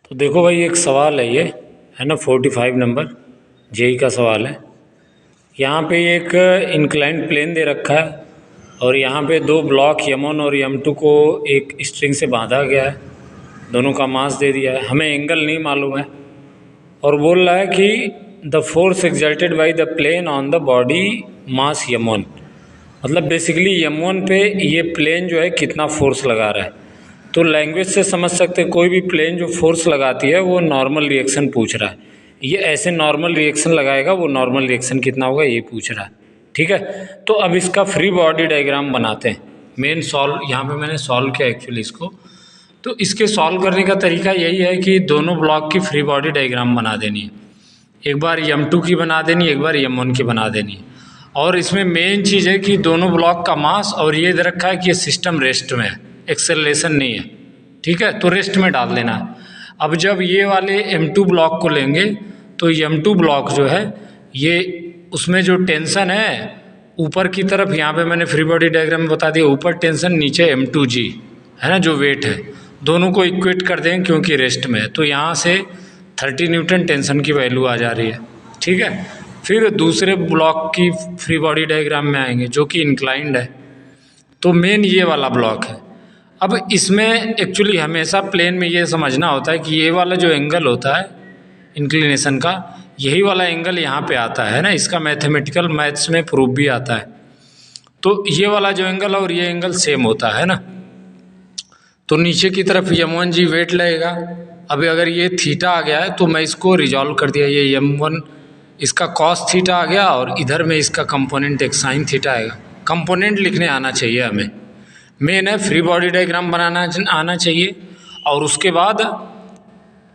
तो देखो भाई, एक सवाल है, ये है ना 45 नंबर जेई का सवाल है। यहाँ पे एक इंक्लाइंड प्लेन दे रखा है और यहाँ पे दो ब्लॉक M1 और M2 को एक स्ट्रिंग से बांधा गया है, दोनों का मास दे दिया है, हमें एंगल नहीं मालूम है और बोल रहा है कि the force exerted by the plane on the body mass M1, मतलब बेसिकली M1 पे ये प्लेन जो है कितना फोर्स लगा रहा है। तो लैंग्वेज से समझ सकते हैं, कोई भी प्लेन जो फोर्स लगाती है वो नॉर्मल रिएक्शन पूछ रहा है, ये ऐसे नॉर्मल रिएक्शन लगाएगा, वो नॉर्मल रिएक्शन कितना होगा ये पूछ रहा है। ठीक है, तो अब इसका फ्री बॉडी डायग्राम बनाते हैं। मेन सॉल्व यहाँ पे मैंने सॉल्व किया एक्चुअली इसको। तो इसके सॉल्व करने का तरीका यही है कि दोनों ब्लॉक की फ्री बॉडी डायग्राम बना देनी है, एक बार M2 की बना देनी, एक बार M1 की बना देनी। और इसमें मेन चीज़ है कि दोनों ब्लॉक का मास, और ये दे रखा है कि ये सिस्टम रेस्ट में है, एक्सेलरेशन नहीं है। ठीक है, तो रेस्ट में डाल देना है। अब जब ये वाले M2 ब्लॉक को लेंगे तो M2 ब्लॉक जो है ये, उसमें जो टेंशन है ऊपर की तरफ, यहाँ पे मैंने फ्री बॉडी डायग्राम में बता दिया, ऊपर टेंशन नीचे M2G है ना, जो वेट है, दोनों को इक्वेट कर देंगे क्योंकि रेस्ट में है। तो यहाँ से 30 न्यूटन टेंशन की वैल्यू आ जा रही है। ठीक है, फिर दूसरे ब्लॉक की फ्री बॉडी डायग्राम में आएंगे जो कि इंक्लाइंड है। तो मेन ये वाला ब्लॉक है। अब इसमें एक्चुअली हमेशा प्लेन में ये समझना होता है कि ये वाला जो एंगल होता है इंक्लिनेशन का, यही वाला एंगल यहाँ पे आता है ना, इसका मैथमेटिकल मैथ्स में प्रूफ भी आता है। तो ये वाला जो एंगल और ये एंगल सेम होता है ना, तो नीचे की तरफ M1G वेट लगेगा। अभी अगर ये थीटा आ गया है तो मैं इसको रिजॉल्व कर दिया, ये M1 इसका कॉस थीटा आ गया और इधर में इसका कंपोनेंट एक साइन थीटा आएगा। कंपोनेंट लिखने आना चाहिए हमें, मेन है फ्री बॉडी डायग्राम बनाना आना चाहिए और उसके बाद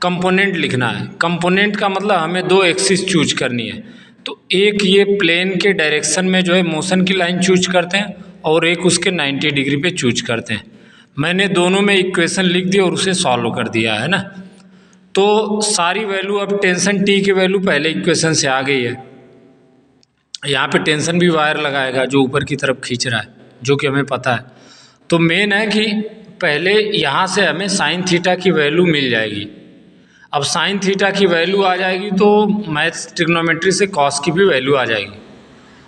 कंपोनेंट लिखना है। कंपोनेंट का मतलब हमें दो एक्सिस चूज करनी है, तो एक ये प्लेन के डायरेक्शन में जो है मोशन की लाइन चूज करते हैं और एक उसके 90 डिग्री पे चूज करते हैं। मैंने दोनों में इक्वेशन लिख दी और उसे सॉल्व कर दिया है ना। तो सारी वैल्यू, अब टेंशन T की वैल्यू पहले इक्वेशन से आ गई है। यहाँ पे टेंशन भी वायर लगाएगा जो ऊपर की तरफ खींच रहा है, जो कि हमें पता है। तो मेन है कि पहले यहाँ से हमें साइन थीटा की वैल्यू मिल जाएगी। अब साइन थीटा की वैल्यू आ जाएगी तो मैथ्स ट्रिग्नोमेट्री से कॉस की भी वैल्यू आ जाएगी।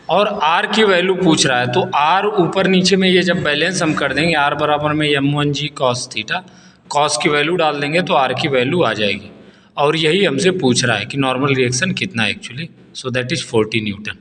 और आर की वैल्यू पूछ रहा है, तो आर ऊपर नीचे में ये जब बैलेंस हम कर देंगे, आर बराबर में M1G कॉस थीटा, कॉस की वैल्यू डाल देंगे तो आर की वैल्यू आ जाएगी। और यही हमसे पूछ रहा है कि नॉर्मल रिएक्शन कितना है actually, so that is 40 Newton.